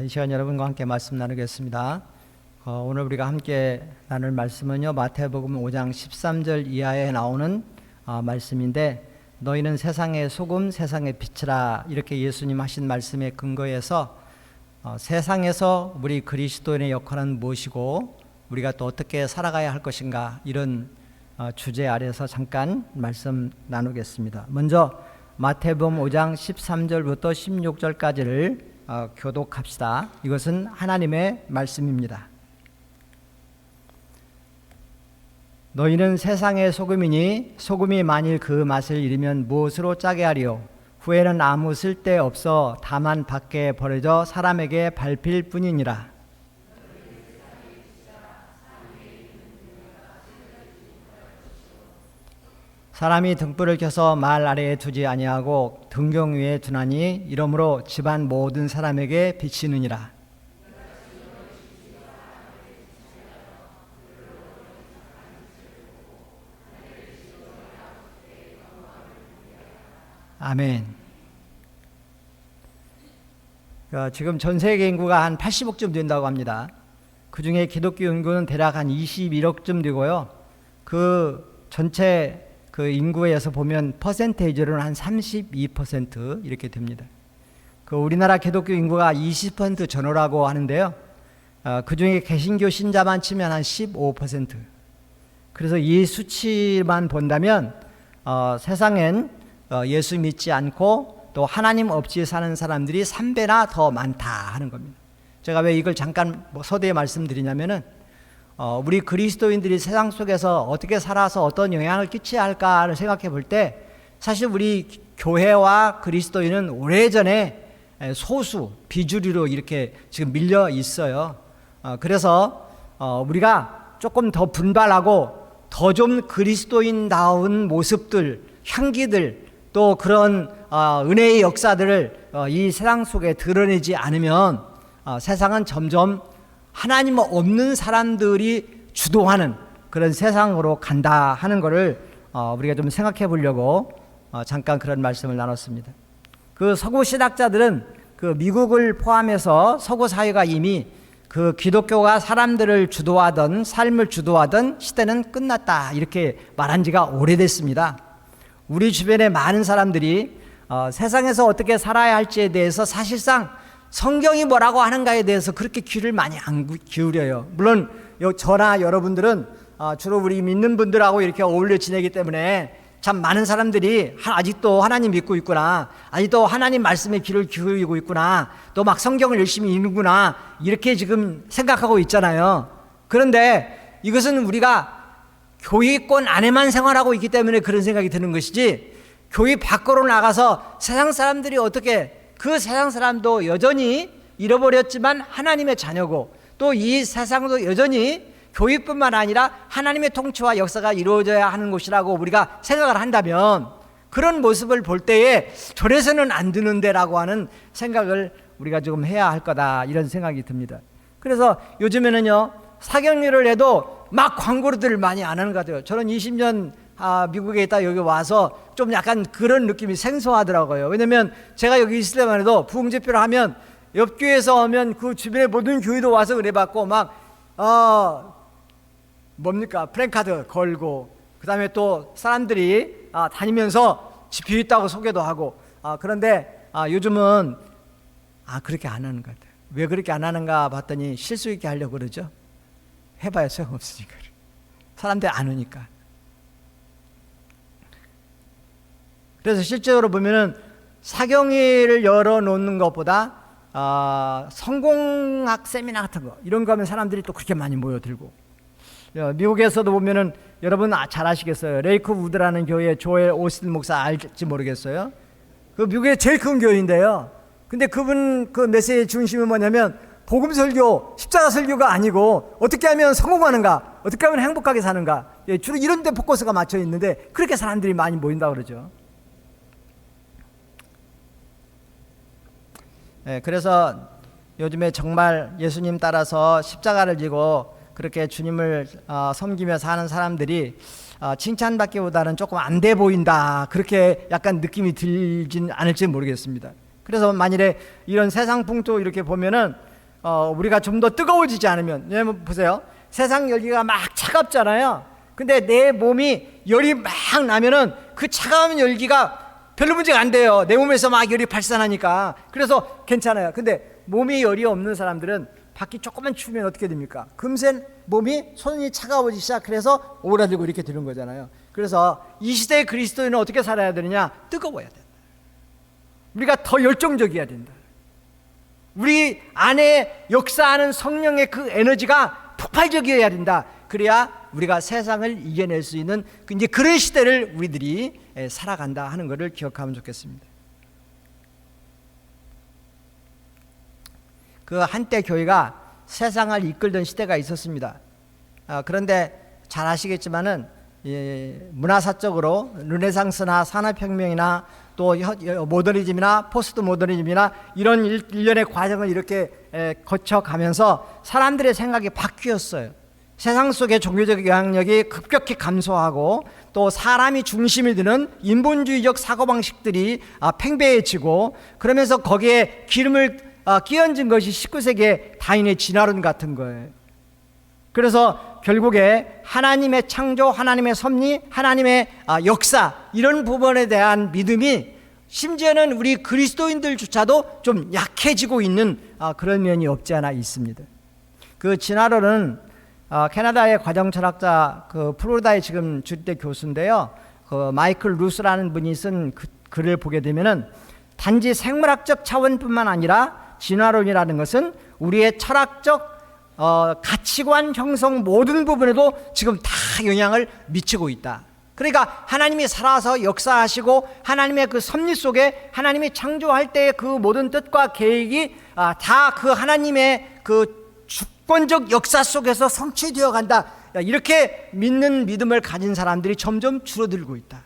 이 시간 여러분과 함께 말씀 나누겠습니다. 오늘 우리가 함께 나눌 말씀은요, 마태복음 5장 13절 이하에 나오는 말씀인데, 너희는 세상의 소금, 세상의 빛이라, 이렇게 예수님 하신 말씀에 근거해서 세상에서 우리 그리스도인의 역할은 무엇이고 우리가 또 어떻게 살아가야 할 것인가, 이런 주제 아래서 잠깐 말씀 나누겠습니다. 먼저 마태복음 5장 13절부터 16절까지를 교독합시다. 이것은 하나님의 말씀입니다. 너희는 세상의 소금이니 소금이 만일 그 맛을 잃으면 무엇으로 짜게 하리요? 후에는 아무 쓸데 없어 다만 밖에 버려져 사람에게 밟힐 뿐이니라. 사람이 등불을 켜서 말 아래에 두지 아니하고 등경 위에 두나니 이러므로 집안 모든 사람에게 비치느니라. 아멘. 지금 전 세계 인구가 한 80억쯤 된다고 합니다. 그 중에 기독교 인구는 대략 한 21억쯤 되고요. 그 전체 그 인구에서 보면 퍼센테이지로는 한 32% 이렇게 됩니다. 그 우리나라 기독교 인구가 20% 전후라고 하는데요. 그 중에 개신교 신자만 치면 한 15%. 그래서 이 수치만 본다면 세상엔 예수 믿지 않고 또 하나님 없이 사는 사람들이 3배나 더 많다 하는 겁니다. 제가 왜 이걸 잠깐 서두에 말씀드리냐면은 우리 그리스도인들이 세상 속에서 어떻게 살아서 어떤 영향을 끼쳐야 할까를 생각해 볼 때, 사실 우리 교회와 그리스도인은 오래전에 소수 비주류로 이렇게 지금 밀려 있어요. 그래서 우리가 조금 더 분발하고 더 좀 그리스도인다운 모습들, 향기들, 또 그런 은혜의 역사들을 이 세상 속에 드러내지 않으면 세상은 점점 하나님 없는 사람들이 주도하는 그런 세상으로 간다 하는 것을 우리가 좀 생각해 보려고 잠깐 그런 말씀을 나눴습니다. 그 서구 신학자들은 그 미국을 포함해서 서구 사회가 이미 그 기독교가 사람들을 주도하던, 삶을 주도하던 시대는 끝났다, 이렇게 말한 지가 오래됐습니다. 우리 주변에 많은 사람들이 세상에서 어떻게 살아야 할지에 대해서 사실상 성경이 뭐라고 하는가에 대해서 그렇게 귀를 많이 안 기울여요. 물론 저나 여러분들은 주로 우리 믿는 분들하고 이렇게 어울려 지내기 때문에 참 많은 사람들이 아직도 하나님 믿고 있구나, 아직도 하나님 말씀에 귀를 기울이고 있구나, 또 막 성경을 열심히 읽는구나, 이렇게 지금 생각하고 있잖아요. 그런데 이것은 우리가 교회권 안에만 생활하고 있기 때문에 그런 생각이 드는 것이지, 교회 밖으로 나가서 세상 사람들이 어떻게, 그 세상 사람도 여전히 잃어버렸지만 하나님의 자녀고, 또 이 세상도 여전히 교회뿐만 아니라 하나님의 통치와 역사가 이루어져야 하는 곳이라고 우리가 생각을 한다면, 그런 모습을 볼 때에 저래서는 안 되는데 라고 하는 생각을 우리가 조금 해야 할 거다, 이런 생각이 듭니다. 그래서 요즘에는요, 사경유를 해도 막 광고들을 많이 안 하는 것 같아요. 저는 20년 미국에 있다 여기 와서 좀 약간 그런 느낌이 생소하더라고요. 왜냐면 제가 여기 있을 때만 해도 부흥제표를 하면 옆 교회에서 오면 그 주변에 모든 교회도 와서 은혜받고 막 플랜카드 걸고, 그 다음에 또 사람들이 다니면서 집회 있다고 소개도 하고, 그런데 요즘은 그렇게 안 하는 것 같아요. 왜 그렇게 안 하는가 봤더니 실수 있게 하려고 그러죠. 해봐야 소용없으니까. 사람들이 안 오니까. 그래서 실제로 보면은 사경회를 열어놓는 것보다 성공학 세미나 같은 거, 이런 거 하면 사람들이 또 그렇게 많이 모여들고, 미국에서도 보면은 여러분 잘 아시겠어요? 레이크 우드라는 교회 조엘 오스틴 목사 알지 모르겠어요? 그 미국의 제일 큰 교회인데요. 근데 그분 그 메시지의 중심은 뭐냐면 복음 설교, 십자가 설교가 아니고 어떻게 하면 성공하는가, 어떻게 하면 행복하게 사는가, 주로 이런 데 포커스가 맞춰 있는데 그렇게 사람들이 많이 모인다고 그러죠. 그래서 요즘에 정말 예수님 따라서 십자가를 지고 그렇게 주님을 섬기며 사는 사람들이 칭찬받기보다는 조금 안 돼 보인다, 그렇게 약간 느낌이 들진 않을지 모르겠습니다. 그래서 만일에 이런 세상 풍토 이렇게 보면은 우리가 좀 더 뜨거워지지 않으면, 왜냐면 보세요, 세상 열기가 막 차갑잖아요. 근데 내 몸이 열이 막 나면은 그 차가운 열기가 별로 문제가 안 돼요. 내 몸에서 막 열이 발산하니까. 그래서 괜찮아요. 근데 몸이 열이 없는 사람들은 밖이 조금만 추우면 어떻게 됩니까? 금세 몸이, 손이 차가워지기 시작해서 오그라들고 이렇게 되는 거잖아요. 그래서 이 시대의 그리스도인은 어떻게 살아야 되느냐? 뜨거워야 된다. 우리가 더 열정적이어야 된다. 우리 안에 역사하는 성령의 그 에너지가 폭발적이어야 된다. 그래야 우리가 세상을 이겨낼 수 있는 이제 그런 시대를 우리들이 살아간다 하는 것을 기억하면 좋겠습니다. 그 한때 교회가 세상을 이끌던 시대가 있었습니다. 그런데 잘 아시겠지만은 문화사적으로 르네상스나 산업혁명이나 또 모더니즘이나 포스트 모더니즘이나 이런 일련의 과정을 이렇게 거쳐가면서 사람들의 생각이 바뀌었어요. 세상 속의 종교적 영향력이 급격히 감소하고 또 사람이 중심이 되는 인본주의적 사고방식들이 팽배해지고, 그러면서 거기에 기름을 끼얹은 것이 19세기의 다인의 진화론 같은 거예요. 그래서 결국에 하나님의 창조, 하나님의 섭리, 하나님의 역사, 이런 부분에 대한 믿음이 심지어는 우리 그리스도인들조차도 좀 약해지고 있는 그런 면이 없지 않아 있습니다. 그 진화론은 캐나다의 과정철학자, 그 플로리다의 지금 주대 교수인데요, 그 마이클 루스라는 분이 쓴 그 글을 보게 되면은 단지 생물학적 차원뿐만 아니라 진화론이라는 것은 우리의 철학적 가치관 형성 모든 부분에도 지금 다 영향을 미치고 있다. 그러니까 하나님이 살아서 역사하시고 하나님의 그 섭리 속에 하나님이 창조할 때의 그 모든 뜻과 계획이 다 그 하나님의 그 주권적 역사 속에서 성취되어 간다. 이렇게 믿는 믿음을 가진 사람들이 점점 줄어들고 있다.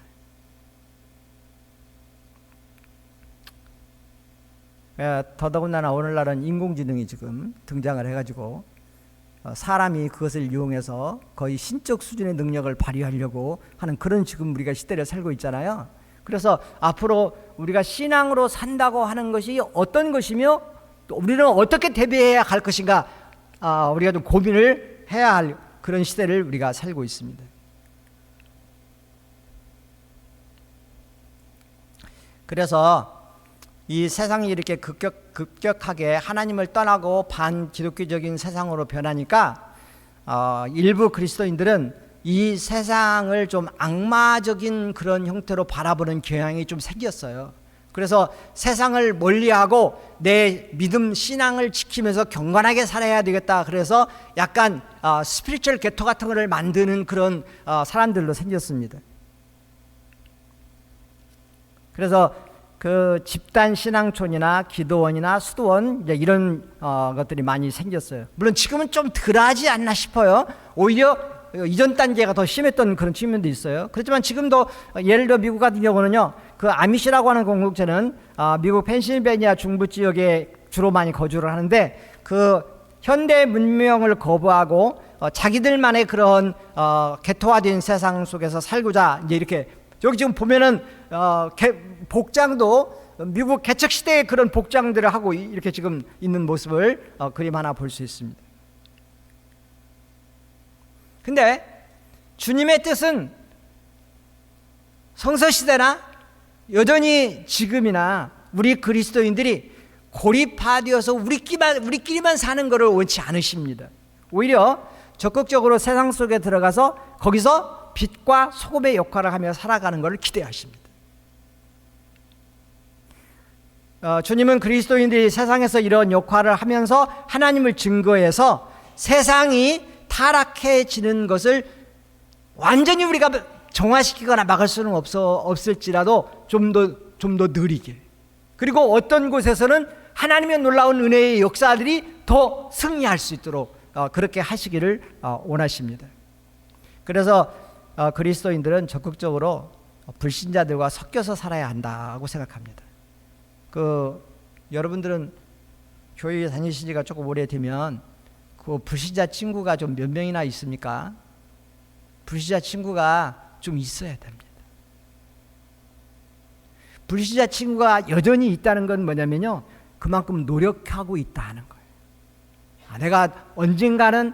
더더군다나 오늘날은 인공지능이 지금 등장을 해가지고 사람이 그것을 이용해서 거의 신적 수준의 능력을 발휘하려고 하는 그런 지금 우리가 시대를 살고 있잖아요. 그래서 앞으로 우리가 신앙으로 산다고 하는 것이 어떤 것이며 또 우리는 어떻게 대비해야 할 것인가, 우리가 좀 고민을 해야 할 그런 시대를 우리가 살고 있습니다. 그래서 이 세상이 이렇게 급격하게 하나님을 떠나고 반기독교적인 세상으로 변하니까 일부 그리스도인들은 이 세상을 좀 악마적인 그런 형태로 바라보는 경향이 좀 생겼어요. 그래서 세상을 멀리하고 내 믿음 신앙을 지키면서 경건하게 살아야 되겠다. 그래서 약간 스피리추얼 게토 같은 거를 만드는 그런 사람들로 생겼습니다. 그래서 그 집단 신앙촌이나 기도원이나 수도원 이제 이런 것들이 많이 생겼어요. 물론 지금은 좀 덜하지 않나 싶어요. 오히려 이전 단계가 더 심했던 그런 측면도 있어요. 그렇지만 지금도 예를 들어 미국 같은 경우는요, 그 아미시라고 하는 공동체는 미국 펜실베니아 중부 지역에 주로 많이 거주를 하는데, 그 현대 문명을 거부하고 자기들만의 그런 개토화된 세상 속에서 살고자 이제 이렇게, 여기 지금 보면은 복장도 미국 개척 시대의 그런 복장들을 하고 이렇게 지금 있는 모습을 그림 하나 볼 수 있습니다. 근데 주님의 뜻은 성서시대나 여전히 지금이나 우리 그리스도인들이 고립화되어서 우리끼리만 사는 것을 원치 않으십니다. 오히려 적극적으로 세상 속에 들어가서 거기서 빛과 소금의 역할을 하며 살아가는 것을 기대하십니다. 주님은 그리스도인들이 세상에서 이런 역할을 하면서 하나님을 증거해서 세상이 타락해지는 것을 완전히 우리가 정화시키거나 막을 수는 없을지라도 좀 더 느리게, 그리고 어떤 곳에서는 하나님의 놀라운 은혜의 역사들이 더 승리할 수 있도록 그렇게 하시기를 원하십니다. 그래서 그리스도인들은 적극적으로 불신자들과 섞여서 살아야 한다고 생각합니다. 여러분들은 교회에 다니신 지가 조금 오래되면 그 불신자 친구가 좀 몇 명이나 있습니까? 불신자 친구가 좀 있어야 됩니다. 불신자 친구가 여전히 있다는 건 뭐냐면요, 그만큼 노력하고 있다는 거예요. 내가 언젠가는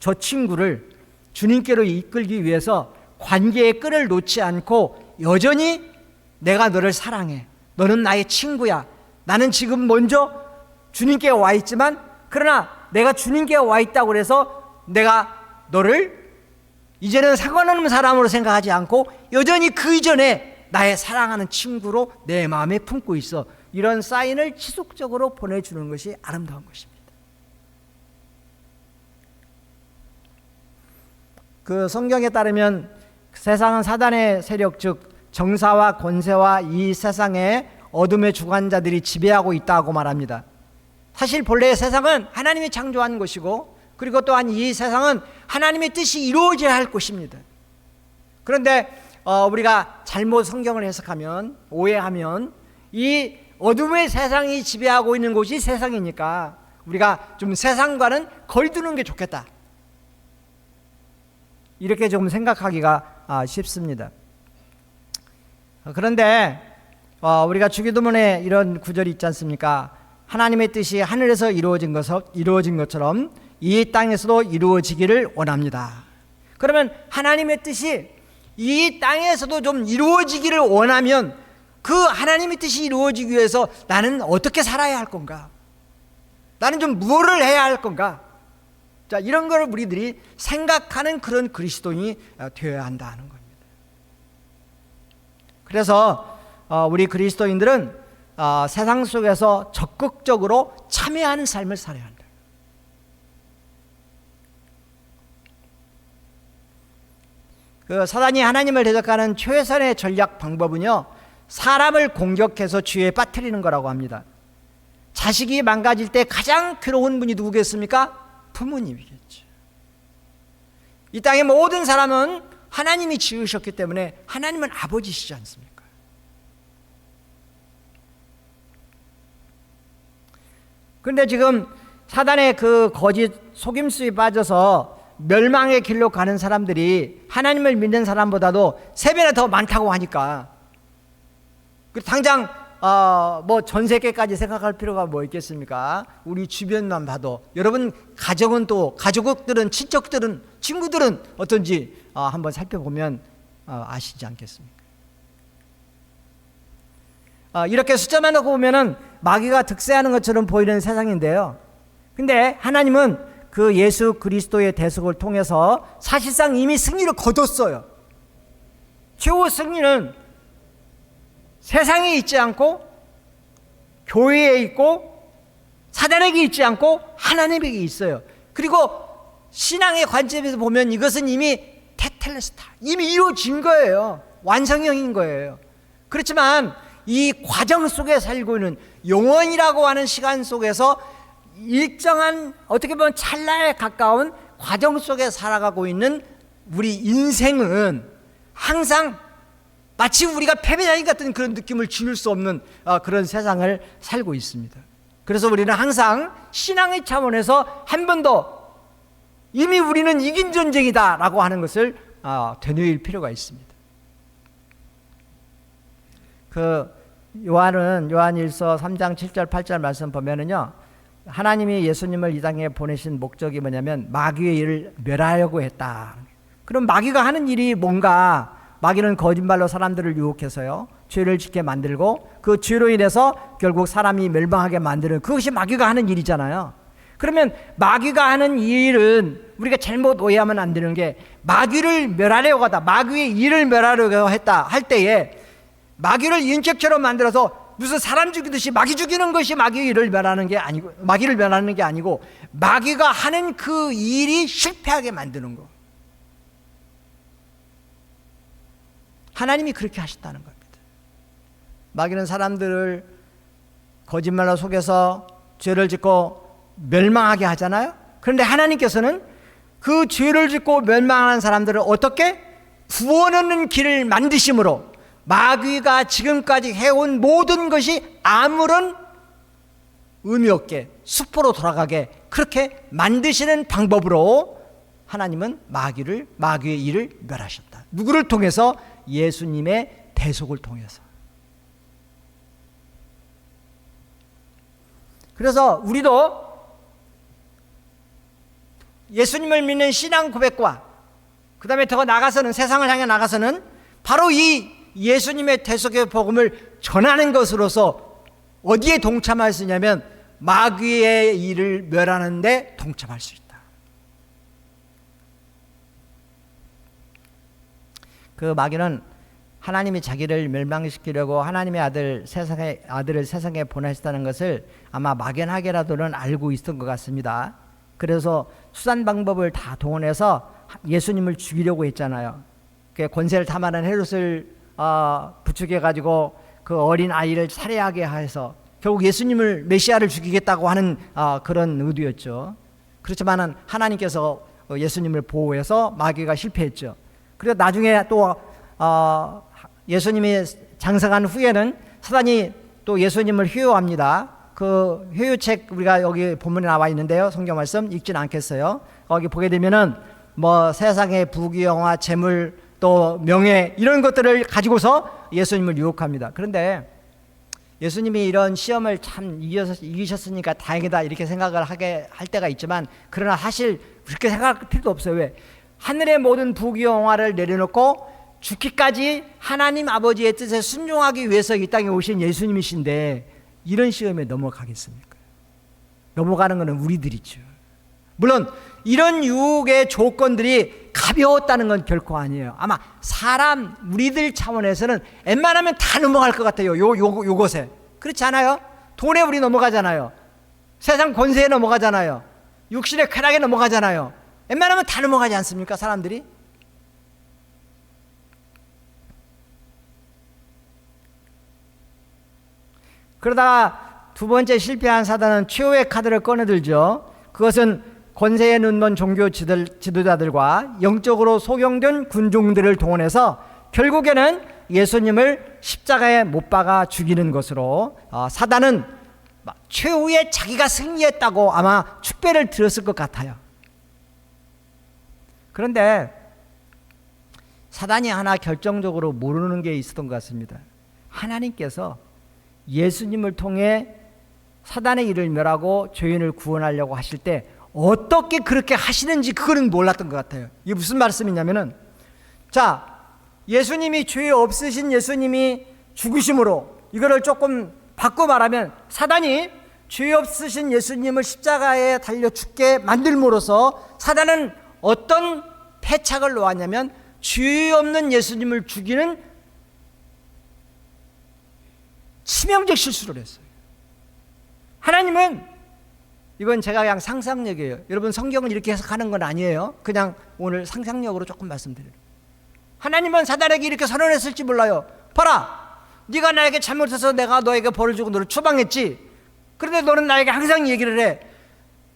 저 친구를 주님께로 이끌기 위해서 관계의 끈을 놓지 않고 여전히 내가 너를 사랑해, 너는 나의 친구야, 나는 지금 먼저 주님께 와 있지만 그러나 내가 주님께 와 있다고 해서 내가 너를 이제는 상관없는 사람으로 생각하지 않고 여전히 그 이전에 나의 사랑하는 친구로 내 마음에 품고 있어. 이런 사인을 지속적으로 보내주는 것이 아름다운 것입니다. 그 성경에 따르면 세상은 사단의 세력, 즉 정사와 권세와 이 세상의 어둠의 주관자들이 지배하고 있다고 말합니다. 사실 본래 세상은 하나님이 창조한 것이고, 그리고 또한 이 세상은 하나님의 뜻이 이루어져야 할 것입니다. 그런데 우리가 잘못 성경을 해석하면, 오해하면 이 어둠의 세상이 지배하고 있는 곳이 세상이니까 우리가 좀 세상과는 거리 두는 게 좋겠다, 이렇게 좀 생각하기가 쉽습니다. 그런데 우리가 주기도문에 이런 구절이 있지 않습니까? 하나님의 뜻이 하늘에서 이루어진 것처럼 이 땅에서도 이루어지기를 원합니다. 그러면 하나님의 뜻이 이 땅에서도 좀 이루어지기를 원하면 그 하나님의 뜻이 이루어지기 위해서 나는 어떻게 살아야 할 건가? 나는 좀 무엇을 해야 할 건가? 자, 이런 걸 우리들이 생각하는 그런 그리스도인이 되어야 한다는 겁니다. 그래서 우리 그리스도인들은 세상 속에서 적극적으로 참여하는 삶을 살아야 한다. 그 사단이 하나님을 대적하는 최선의 전략 방법은요, 사람을 공격해서 죄에 빠뜨리는 거라고 합니다. 자식이 망가질 때 가장 괴로운 분이 누구겠습니까? 부모님이겠죠. 이 땅의 모든 사람은 하나님이 지으셨기 때문에 하나님은 아버지시지 않습니까? 그런데 지금 사단의 그 거짓 속임수에 빠져서 멸망의 길로 가는 사람들이 하나님을 믿는 사람보다도 3배나 더 많다고 하니까, 당장 뭐 전 세계까지 생각할 필요가 뭐 있겠습니까? 우리 주변만 봐도 여러분 가정은, 또 가족들은, 친척들은, 친구들은 어떤지 한번 살펴보면 아시지 않겠습니까? 이렇게 숫자만 놓고 보면은 마귀가 득세하는 것처럼 보이는 세상인데요, 근데 하나님은 그 예수 그리스도의 대속을 통해서 사실상 이미 승리를 거뒀어요. 최후 승리는 세상에 있지 않고 교회에 있고 사단에게 있지 않고 하나님에게 있어요. 그리고 신앙의 관점에서 보면 이것은 이미 테텔레스타, 이미 이루어진 거예요. 완성형인 거예요. 그렇지만 이 과정 속에 살고 있는 영원이라고 하는 시간 속에서 일정한, 어떻게 보면 찰나에 가까운 과정 속에 살아가고 있는 우리 인생은 항상 마치 우리가 패배자인 같은 그런 느낌을 지울 수 없는 그런 세상을 살고 있습니다. 그래서 우리는 항상 신앙의 차원에서 한 번 더 이미 우리는 이긴 전쟁이다 라고 하는 것을 되뇌일 필요가 있습니다. 그 요한일서 3장 7절 8절 말씀 보면은요, 하나님이 예수님을 이 땅에 보내신 목적이 뭐냐면 마귀의 일을 멸하려고 했다. 그럼 마귀가 하는 일이 뭔가? 마귀는 거짓말로 사람들을 유혹해서요, 죄를 짓게 만들고 그 죄로 인해서 결국 사람이 멸망하게 만드는, 그것이 마귀가 하는 일이잖아요. 그러면 마귀가 하는 이 일은 우리가 잘못 오해하면 안 되는 게, 마귀를 멸하려고 하다, 마귀의 일을 멸하려고 했다 할 때에 마귀를 인격체로 만들어서 무슨 사람 죽이듯이 마귀 죽이는 것이 마귀의 일을 멸하는 게 아니고, 마귀를 멸하는 게 아니고 마귀가 하는 그 일이 실패하게 만드는 거. 하나님이 그렇게 하셨다는 겁니다. 마귀는 사람들을 거짓말로 속여서 죄를 짓고 멸망하게 하잖아요. 그런데 하나님께서는 그 죄를 짓고 멸망하는 사람들을 어떻게? 구원 얻는 길을 만드심으로 마귀가 지금까지 해온 모든 것이 아무런 의미 없게 수포로 돌아가게 그렇게 만드시는 방법으로 하나님은 마귀의 일을 멸하셨다. 누구를 통해서? 예수님의 대속을 통해서. 그래서 우리도 예수님을 믿는 신앙 고백과 그 다음에 더 나가서는, 세상을 향해 나가서는 바로 이 예수님의 대속의 복음을 전하는 것으로서 어디에 동참할 수 있냐면 마귀의 일을 멸하는 데 동참할 수 있다. 그 마귀는 하나님이 자기를 멸망시키려고 하나님의 아들을 세상에 보내셨다는 것을 아마 막연하게라도는 알고 있었던 것 같습니다. 그래서 수단 방법을 다 동원해서 예수님을 죽이려고 했잖아요. 권세를 탐하는 헤롯을 부추겨 가지고 그 어린 아이를 살해하게 해서 결국 예수님을 메시아를 죽이겠다고 하는 그런 의도였죠. 그렇지만은 하나님께서 예수님을 보호해서 마귀가 실패했죠. 그리고 나중에 또 예수님이 장성한 후에는 사단이 또 예수님을 회유합니다. 그 회유책 우리가 여기 본문에 나와 있는데요. 성경 말씀 읽지는 않겠어요. 거기 보게 되면은 뭐 세상의 부귀영화, 재물, 또 명예 이런 것들을 가지고서 예수님을 유혹합니다. 그런데 예수님이 이런 시험을 참 이기셨으니까 다행이다 이렇게 생각을 하게 할 때가 있지만, 그러나 사실 그렇게 생각할 필요도 없어요. 왜? 하늘의 모든 부귀영화를 내려놓고 죽기까지 하나님 아버지의 뜻에 순종하기 위해서 이 땅에 오신 예수님이신데 이런 시험에 넘어가겠습니까? 넘어가는 것은 우리들이죠. 물론 이런 유혹의 조건들이 가벼웠다는 건 결코 아니에요. 아마 우리들 차원에서는 웬만하면 다 넘어갈 것 같아요. 요것에. 그렇지 않아요? 돈에 우리 넘어가잖아요. 세상 권세에 넘어가잖아요. 육신의 쾌락에 넘어가잖아요. 웬만하면 다 넘어가지 않습니까, 사람들이? 그러다가 두 번째 실패한 사단은 최후의 카드를 꺼내들죠. 그것은 권세에 눈먼 종교 지도자들과 영적으로 소경된 군중들을 동원해서 결국에는 예수님을 십자가에 못 박아 죽이는 것으로, 사단은 최후에 자기가 승리했다고 아마 축배를 들었을 것 같아요. 그런데 사단이 하나 결정적으로 모르는 게 있었던 것 같습니다. 하나님께서 예수님을 통해 사단의 일을 멸하고 죄인을 구원하려고 하실 때 어떻게 그렇게 하시는지 그거는 몰랐던 것 같아요. 이게 무슨 말씀이냐면은, 자, 예수님이 죄 없으신 예수님이 죽으심으로, 이거를 조금 바꿔 말하면 사단이 죄 없으신 예수님을 십자가에 달려 죽게 만들므로써 사단은 어떤 패착을 놓았냐면 죄 없는 예수님을 죽이는 치명적 실수를 했어요. 하나님은, 이건 제가 그냥 상상력이에요. 여러분 성경을 이렇게 해석하는 건 아니에요. 그냥 오늘 상상력으로 조금 말씀드려요. 하나님은 사단에게 이렇게 선언했을지 몰라요. 봐라, 네가 나에게 잘못해서 내가 너에게 벌을 주고 너를 추방했지. 그런데 너는 나에게 항상 얘기를 해.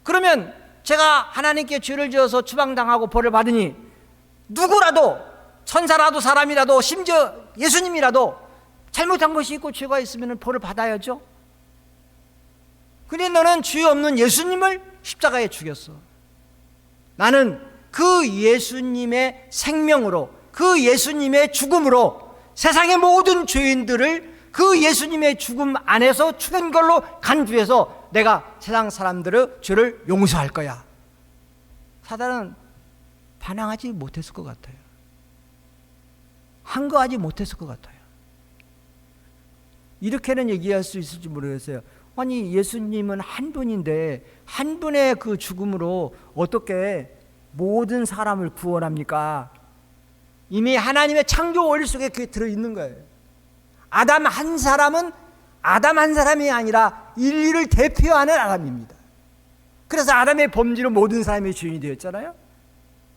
그러면 제가 하나님께 죄를 지어서 추방당하고 벌을 받으니 누구라도, 천사라도 사람이라도 심지어 예수님이라도 잘못한 것이 있고 죄가 있으면 벌을 받아야죠. 근데 너는 죄 없는 예수님을 십자가에 죽였어. 나는 그 예수님의 생명으로, 그 예수님의 죽음으로 세상의 모든 죄인들을 그 예수님의 죽음 안에서 죽은 걸로 간주해서 내가 세상 사람들의 죄를 용서할 거야. 사단은 반항하지 못했을 것 같아요. 항거하지 못했을 것 같아요. 이렇게는 얘기할 수 있을지 모르겠어요. 아니, 예수님은 한 분인데 한 분의 그 죽음으로 어떻게 모든 사람을 구원합니까? 이미 하나님의 창조 원리 속에 그게 들어있는 거예요. 아담 한 사람은 아담 한 사람이 아니라 인류를 대표하는 아담입니다. 그래서 아담의 범죄로 모든 사람이 죄인이 되었잖아요.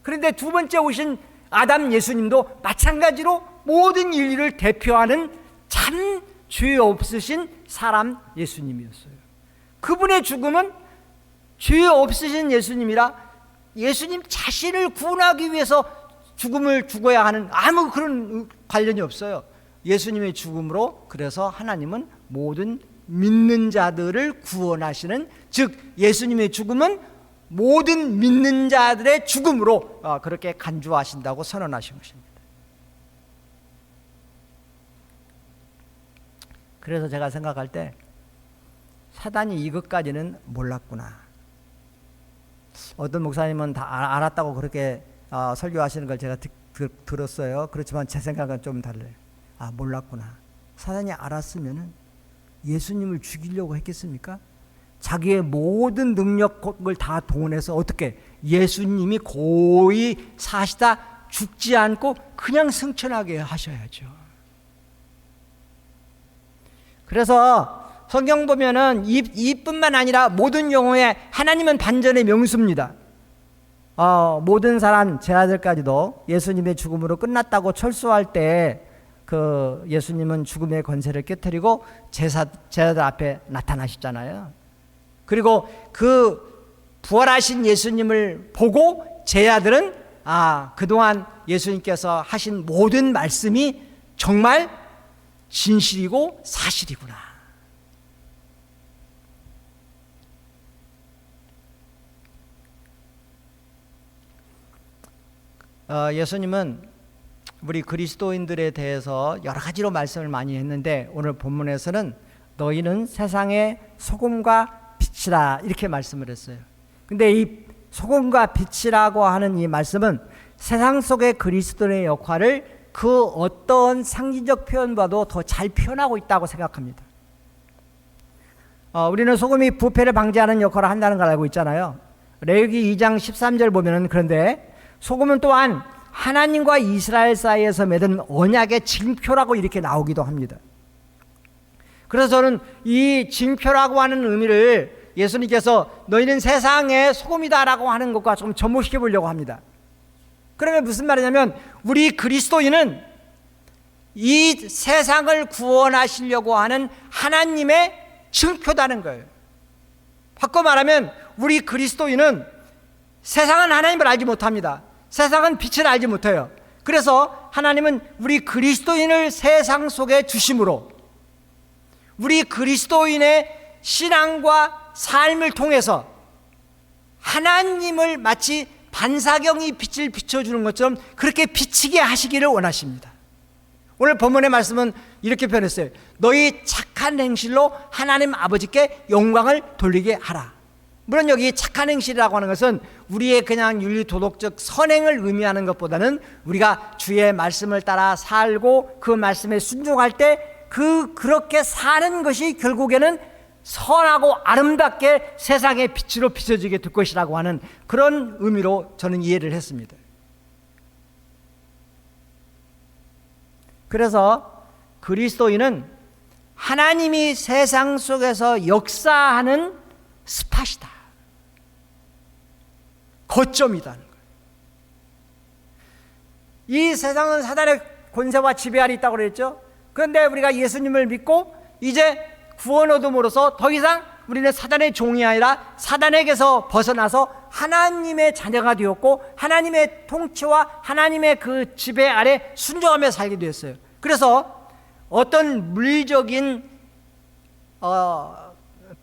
그런데 두 번째 오신 아담 예수님도 마찬가지로 모든 인류를 대표하는 참 죄 없으신 사람 예수님이었어요. 그분의 죽음은 죄 없으신 예수님이라 예수님 자신을 구원하기 위해서 죽음을 죽어야 하는 아무 그런 관련이 없어요. 예수님의 죽음으로, 그래서 하나님은 모든 믿는 자들을 구원하시는, 즉 예수님의 죽음은 모든 믿는 자들의 죽음으로 그렇게 간주하신다고 선언하신 것입니다. 그래서 제가 생각할 때 사단이 이것까지는 몰랐구나. 어떤 목사님은 다 알았다고 그렇게 설교하시는 걸 제가 들었어요. 그렇지만 제 생각은 좀 달라요. 몰랐구나. 사단이 알았으면 예수님을 죽이려고 했겠습니까? 자기의 모든 능력을 다 동원해서 어떻게 예수님이 고이 사시다 죽지 않고 그냥 승천하게 하셔야죠. 그래서 성경 보면은 이뿐만 아니라 모든 경우에 하나님은 반전의 명수입니다. 모든 사람 제 아들까지도 예수님의 죽음으로 끝났다고 철수할 때 그 예수님은 죽음의 권세를 깨뜨리고 제자들 앞에 나타나셨잖아요. 그리고 그 부활하신 예수님을 보고 제자들은 그동안 예수님께서 하신 모든 말씀이 정말 진실이고 사실이구나. 예수님은 우리 그리스도인들에 대해서 여러 가지로 말씀을 많이 했는데 오늘 본문에서는 너희는 세상의 소금과 빛이라 이렇게 말씀을 했어요. 근데 이 소금과 빛이라고 하는 이 말씀은 세상 속의 그리스도인의 역할을 그 어떤 상징적 표현과도 더 잘 표현하고 있다고 생각합니다. 우리는 소금이 부패를 방지하는 역할을 한다는 걸 알고 있잖아요. 레위기 2장 13절 보면은 그런데 소금은 또한 하나님과 이스라엘 사이에서 맺은 언약의 징표라고 이렇게 나오기도 합니다. 그래서 저는 이 징표라고 하는 의미를 예수님께서 너희는 세상의 소금이다라고 하는 것과 좀 접목시켜 보려고 합니다. 그러면 무슨 말이냐면 우리 그리스도인은 이 세상을 구원하시려고 하는 하나님의 징표다는 거예요. 바꿔 말하면 우리 그리스도인은 세상은 하나님을 알지 못합니다. 세상은 빛을 알지 못해요. 그래서 하나님은 우리 그리스도인을 세상 속에 주심으로 우리 그리스도인의 신앙과 삶을 통해서 하나님을 마치 반사경이 빛을 비춰주는 것처럼 그렇게 비치게 하시기를 원하십니다. 오늘 본문의 말씀은 이렇게 표현했어요. 너희 착한 행실로 하나님 아버지께 영광을 돌리게 하라. 물론 여기 착한 행실이라고 하는 것은 우리의 그냥 윤리도덕적 선행을 의미하는 것보다는 우리가 주의 말씀을 따라 살고 그 말씀에 순종할 때 그렇게 사는 것이 결국에는 선하고 아름답게 세상의 빛으로 비춰지게 될 것이라고 하는 그런 의미로 저는 이해를 했습니다. 그래서 그리스도인은 하나님이 세상 속에서 역사하는 스팟이다. 거점이다는 거예요. 이 세상은 사단의 권세와 지배 아래 있다고 그랬죠. 그런데 우리가 예수님을 믿고 이제 구원 얻음으로써 더 이상 우리는 사단의 종이 아니라 사단에게서 벗어나서 하나님의 자녀가 되었고 하나님의 통치와 하나님의 그 지배 아래 순종하며 살게 되었어요. 그래서 어떤 물리적인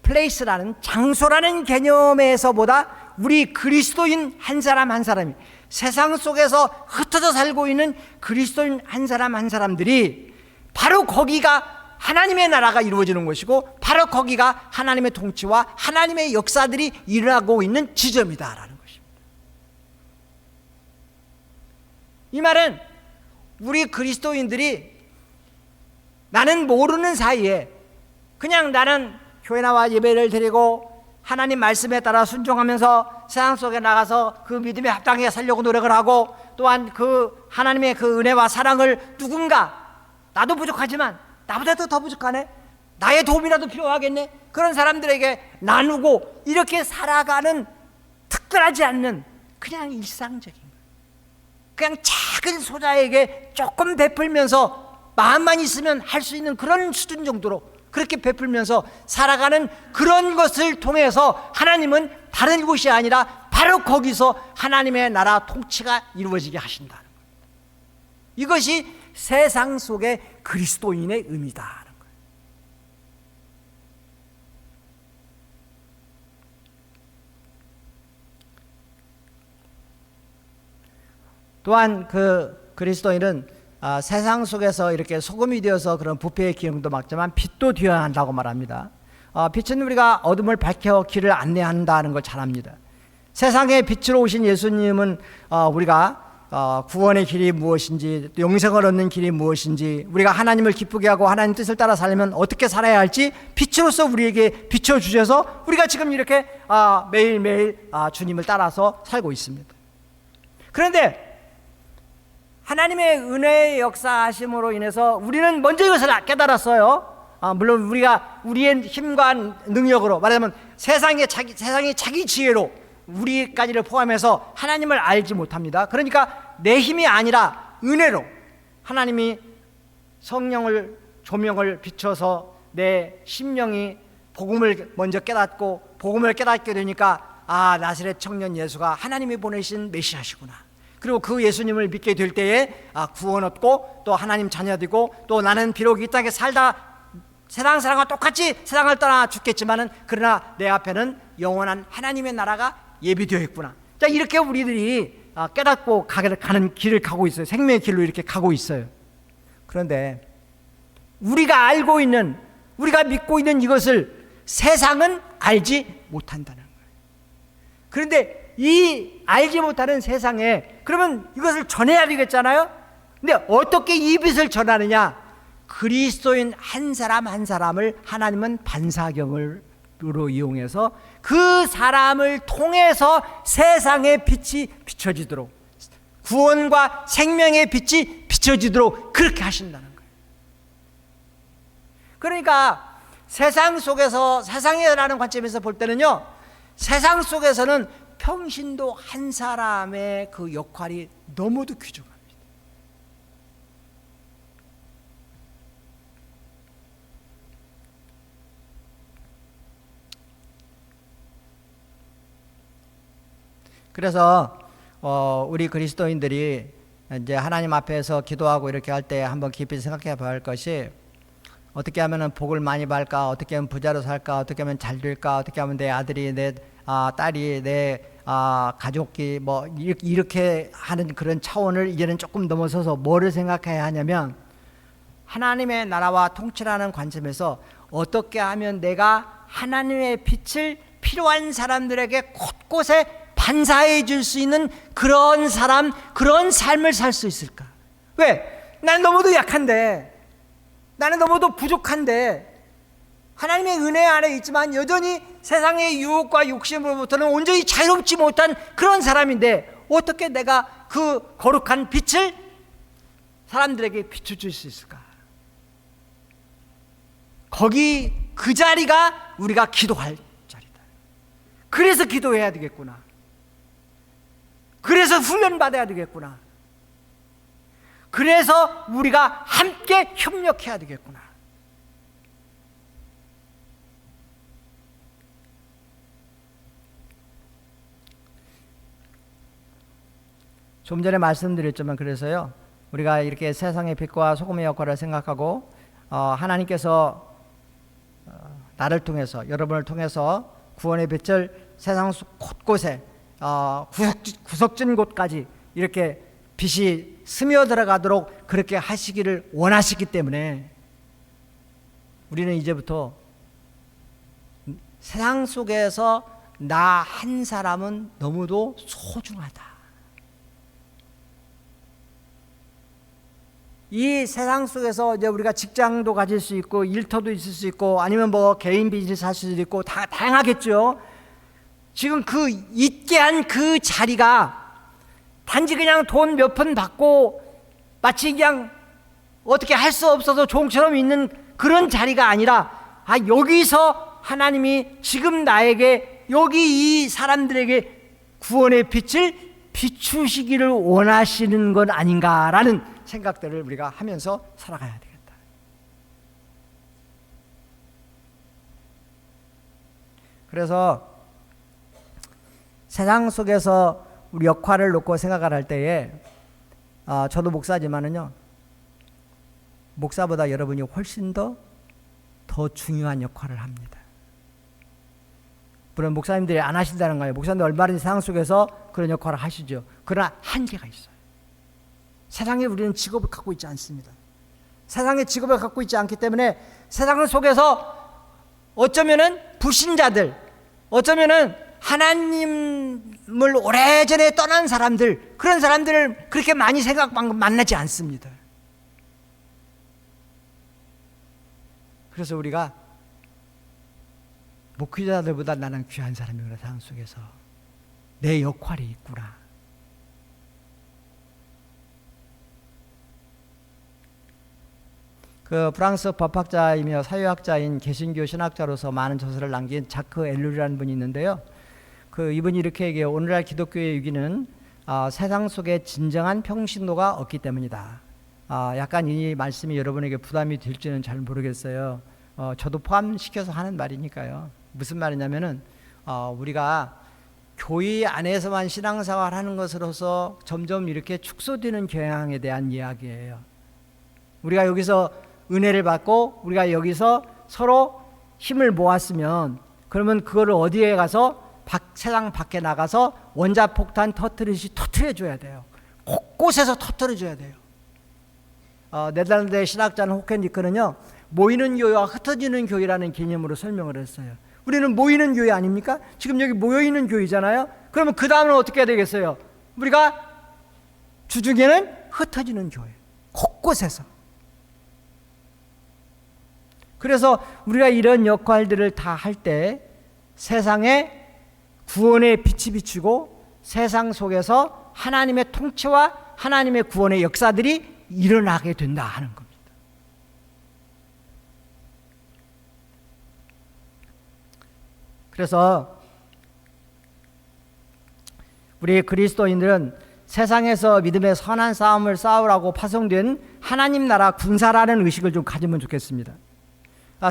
플레이스라는 장소라는 개념에서보다 우리 그리스도인 한 사람 한 사람이 세상 속에서 흩어져 살고 있는 그리스도인 한 사람 한 사람들이 바로 거기가 하나님의 나라가 이루어지는 것이고 바로 거기가 하나님의 통치와 하나님의 역사들이 일어나고 있는 지점이다라는 것입니다. 이 말은 우리 그리스도인들이 나는 모르는 사이에 그냥 나는 교회 나와 예배를 드리고 하나님 말씀에 따라 순종하면서 세상 속에 나가서 그 믿음에 합당하게 살려고 노력을 하고 또한 그 하나님의 그 은혜와 사랑을 누군가 나도 부족하지만 나보다도 더 부족하네, 나의 도움이라도 필요하겠네, 그런 사람들에게 나누고 이렇게 살아가는 특별하지 않는 그냥 일상적인 그냥 작은 소자에게 조금 베풀면서 마음만 있으면 할 수 있는 그런 수준 정도로 그렇게 베풀면서 살아가는 그런 것을 통해서 하나님은 다른 곳이 아니라 바로 거기서 하나님의 나라 통치가 이루어지게 하신다는 거예요. 이것이 세상 속의 그리스도인의 의미다는 거예요. 또한 그 그리스도인은 세상 속에서 이렇게 소금이 되어서 그런 부패의 기능도 막지만 빛도 되어야 한다고 말합니다. 빛은 우리가 어둠을 밝혀 길을 안내한다는 걸 잘 압니다. 세상에 빛으로 오신 예수님은 우리가 구원의 길이 무엇인지, 또 영생을 얻는 길이 무엇인지, 우리가 하나님을 기쁘게 하고 하나님 뜻을 따라 살면 어떻게 살아야 할지 빛으로서 우리에게 비춰주셔서 우리가 지금 이렇게 매일매일 주님을 따라서 살고 있습니다. 그런데 하나님의 은혜의 역사하심으로 인해서 우리는 먼저 이것을 깨달았어요. 물론 우리가 우리의 힘과 능력으로, 말하자면 세상의 자기 지혜로 우리까지를 포함해서 하나님을 알지 못합니다. 그러니까 내 힘이 아니라 은혜로 하나님이 성령을, 조명을 비춰서 내 심령이 복음을 먼저 깨닫고, 복음을 깨닫게 되니까 나사렛 청년 예수가 하나님이 보내신 메시아시구나. 그리고 그 예수님을 믿게 될 때에 구원 얻고 또 하나님 자녀되고, 또 나는 비록 이 땅에 살다 세상 사람과 똑같이 세상을 떠나 죽겠지만은 그러나 내 앞에는 영원한 하나님의 나라가 예비되어 있구나. 자, 이렇게 우리들이 깨닫고 가는 길을 가고 있어요. 생명의 길로 이렇게 가고 있어요. 그런데 우리가 알고 있는, 우리가 믿고 있는 이것을 세상은 알지 못한다는 거예요. 그런데 이 알지 못하는 세상에 그러면 이것을 전해야 되겠잖아요. 근데 어떻게 이 빛을 전하느냐? 그리스도인 한 사람 한 사람을 하나님은 반사경으로 이용해서 그 사람을 통해서 세상의 빛이 비춰지도록, 구원과 생명의 빛이 비춰지도록 그렇게 하신다는 거예요. 그러니까 세상 속에서, 세상이라는 관점에서 볼 때는요, 세상 속에서는 평신도 한 사람의 그 역할이 너무도 귀중합니다. 그래서 우리 그리스도인들이 이제 하나님 앞에서 기도하고 이렇게 할 때 한번 깊이 생각해 봐야 할 것이, 어떻게 하면 복을 많이 받을까, 어떻게 하면 부자로 살까, 어떻게 하면 잘 될까, 어떻게 하면 내 아들이, 내 딸이, 내 가족이 뭐 이렇게 하는 그런 차원을 이제는 조금 넘어서서 뭐를 생각해야 하냐면, 하나님의 나라와 통치라는 관점에서 어떻게 하면 내가 하나님의 빛을 필요한 사람들에게 곳곳에 반사해 줄 수 있는 그런 사람, 그런 삶을 살 수 있을까? 왜? 나는 너무도 약한데, 나는 너무도 부족한데, 하나님의 은혜 안에 있지만 여전히 세상의 유혹과 욕심으로부터는 온전히 자유롭지 못한 그런 사람인데, 어떻게 내가 그 거룩한 빛을 사람들에게 비춰줄 수 있을까? 거기 그 자리가 우리가 기도할 자리다. 그래서 기도해야 되겠구나. 그래서 훈련받아야 되겠구나. 그래서 우리가 함께 협력해야 되겠구나. 좀 전에 말씀드렸지만, 그래서요, 우리가 이렇게 세상의 빛과 소금의 역할을 생각하고 하나님께서 나를 통해서, 여러분을 통해서 구원의 빛을 세상 곳곳에 구석진 곳까지 이렇게 빛이 스며들어가도록 그렇게 하시기를 원하시기 때문에 우리는 이제부터 세상 속에서 나 한 사람은 너무도 소중하다. 이 세상 속에서 이제 우리가 직장도 가질 수 있고, 일터도 있을 수 있고, 아니면 뭐 개인 비즈니스 할 수도 있고, 다 다양하겠죠. 지금 그 있게 한 그 자리가 단지 그냥 돈 몇 푼 받고 마치 그냥 어떻게 할 수 없어서 종처럼 있는 그런 자리가 아니라, 여기서 하나님이 지금 나에게, 여기 이 사람들에게 구원의 빛을 비추시기를 원하시는 건 아닌가라는 생각들을 우리가 하면서 살아가야 되겠다. 그래서 세상 속에서 우리 역할을 놓고 생각을 할 때에 저도 목사지만은요, 목사보다 여러분이 훨씬 더 중요한 역할을 합니다. 물론 목사님들이 안 하신다는 거예요. 목사님들 얼마든지 세상 속에서 그런 역할을 하시죠. 그러나 한계가 있어요. 세상에 우리는 직업을 갖고 있지 않습니다. 세상에 직업을 갖고 있지 않기 때문에 세상 속에서 어쩌면은 불신자들, 어쩌면은 하나님을 오래전에 떠난 사람들, 그런 사람들을 그렇게 많이 만나지 않습니다. 그래서 우리가 목회자들보다 나는 귀한 사람이구나, 세상 속에서 내 역할이 있구나. 그 프랑스 법학자이며 사회학자인 개신교 신학자로서 많은 저서를 남긴 자크 엘룰이라는 분이 있는데요. 이분이 이렇게 얘기해요. 오늘날 기독교의 위기는 세상 속에 진정한 평신도가 없기 때문이다. 약간 이 말씀이 여러분에게 부담이 될지는 잘 모르겠어요. 저도 포함시켜서 하는 말이니까요. 무슨 말이냐면은 우리가 교회 안에서만 신앙생활 하는 것으로서 점점 이렇게 축소되는 경향에 대한 이야기예요. 우리가 여기서 은혜를 받고 우리가 여기서 서로 힘을 모았으면, 그러면 그거를 어디에 가서 세상 밖에 나가서 원자폭탄 터뜨리듯이 터뜨려줘야 돼요. 곳곳에서 터뜨려줘야 돼요. 네덜란드의 신학자는 호켄디크는요, 모이는 교회와 흩어지는 교회라는 개념으로 설명을 했어요. 우리는 모이는 교회 아닙니까? 지금 여기 모여있는 교회잖아요. 그러면 그 다음은 어떻게 해야 되겠어요? 우리가 주중에는 흩어지는 교회, 곳곳에서. 그래서 우리가 이런 역할들을 다 할 때 세상에 구원의 빛이 비추고 세상 속에서 하나님의 통치와 하나님의 구원의 역사들이 일어나게 된다 하는 겁니다. 그래서 우리 그리스도인들은 세상에서 믿음의 선한 싸움을 싸우라고 파송된 하나님 나라 군사라는 의식을 좀 가지면 좋겠습니다.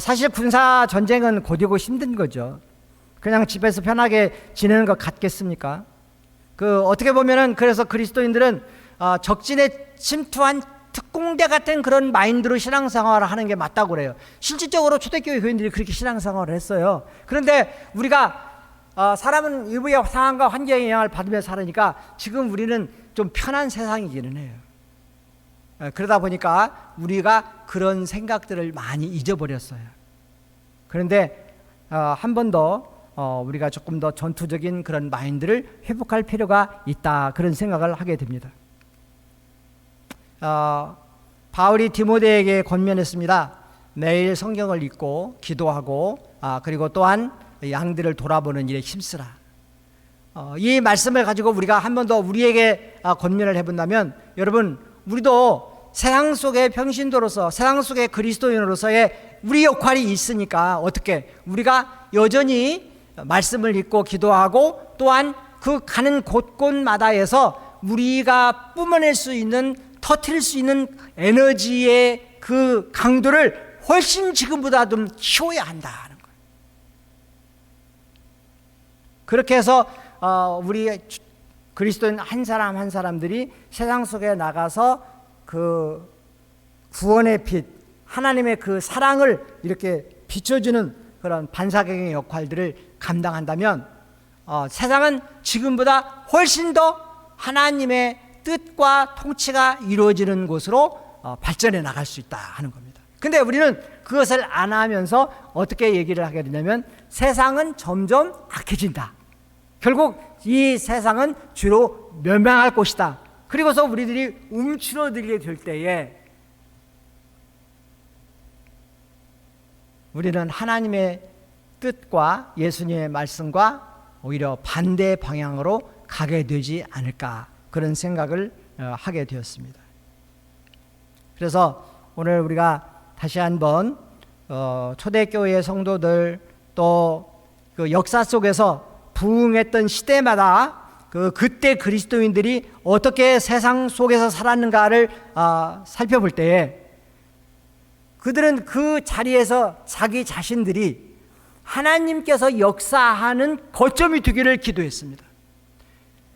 사실 군사 전쟁은 곧이고 힘든 거죠. 그냥 집에서 편하게 지내는 것 같겠습니까? 어떻게 보면은 그래서 그리스도인들은 적진에 침투한 특공대 같은 그런 마인드로 신앙생활을 하는 게 맞다고 그래요. 실질적으로 초대교회 교인들이 그렇게 신앙생활을 했어요. 그런데 우리가 사람은 일부의 상황과 환경의 영향을 받으며 살으니까 지금 우리는 좀 편한 세상이기는 해요. 그러다 보니까 우리가 그런 생각들을 많이 잊어버렸어요. 그런데 한 번 더 우리가 조금 더 전투적인 그런 마인드를 회복할 필요가 있다, 그런 생각을 하게 됩니다. 바울이 디모데에게 권면했습니다. 매일 성경을 읽고 기도하고 그리고 또한 양들을 돌아보는 일에 힘쓰라. 이 말씀을 가지고 우리가 한 번 더 우리에게 권면을 해본다면, 여러분, 우리도 세상 속의 평신도로서, 세상 속의 그리스도인으로서의 우리 역할이 있으니까 어떻게 우리가 여전히 말씀을 읽고 기도하고 또한 그 가는 곳곳마다에서 우리가 뿜어낼 수 있는, 터뜨릴 수 있는 에너지의 그 강도를 훨씬 지금보다 좀 키워야 한다 하는 거예요. 그렇게 해서 우리 그리스도인 한 사람 한 사람들이 세상 속에 나가서 그 구원의 빛, 하나님의 그 사랑을 이렇게 비춰주는 그런 반사경의 역할들을 감당한다면 세상은 지금보다 훨씬 더 하나님의 뜻과 통치가 이루어지는 곳으로 발전해 나갈 수 있다 하는 겁니다. 근데 우리는 그것을 안 하면서 어떻게 얘기를 하게 되냐면, 세상은 점점 악해진다. 결국 이 세상은 주로 멸망할 것이다. 그리고서 우리들이 움츠러들게 될 때에 우리는 하나님의 뜻과 예수님의 말씀과 오히려 반대 방향으로 가게 되지 않을까, 그런 생각을 하게 되었습니다. 그래서 오늘 우리가 다시 한번 초대교회 성도들, 또 그 역사 속에서 부흥했던 시대마다 그때 그리스도인들이 어떻게 세상 속에서 살았는가를 살펴볼 때에 그들은 그 자리에서 자기 자신들이 하나님께서 역사하는 거점이 되기를 기도했습니다.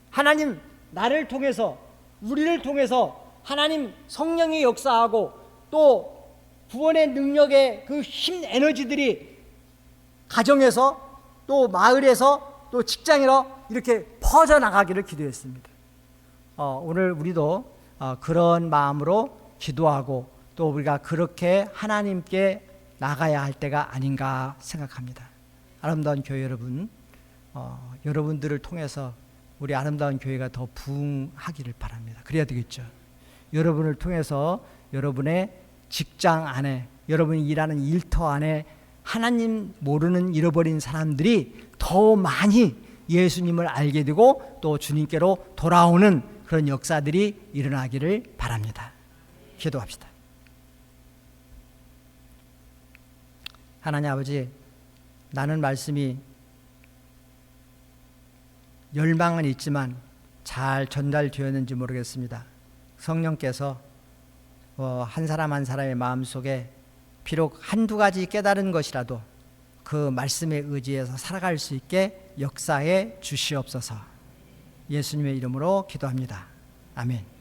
하나님, 나를 통해서, 우리를 통해서 하나님 성령이 역사하고 또 구원의 능력의 그 힘, 에너지들이 가정에서 또 마을에서 또 직장에서 이렇게 퍼져나가기를 기도했습니다. 오늘 우리도 그런 마음으로 기도하고 또 우리가 그렇게 하나님께 나가야 할 때가 아닌가 생각합니다. 아름다운 교회 여러분, 여러분들을 통해서 우리 아름다운 교회가 더 부흥하기를 바랍니다. 그래야 되겠죠. 여러분을 통해서 여러분의 직장 안에, 여러분이 일하는 일터 안에 하나님 모르는 잃어버린 사람들이 더 많이 예수님을 알게 되고 또 주님께로 돌아오는 그런 역사들이 일어나기를 바랍니다. 기도합시다. 하나님 아버지, 나는 말씀이 열망은 있지만 잘 전달되었는지 모르겠습니다. 성령께서 한 사람 한 사람의 마음속에 비록 한두 가지 깨달은 것이라도 그 말씀에 의지해서 살아갈 수 있게 역사해 주시옵소서. 예수님의 이름으로 기도합니다. 아멘.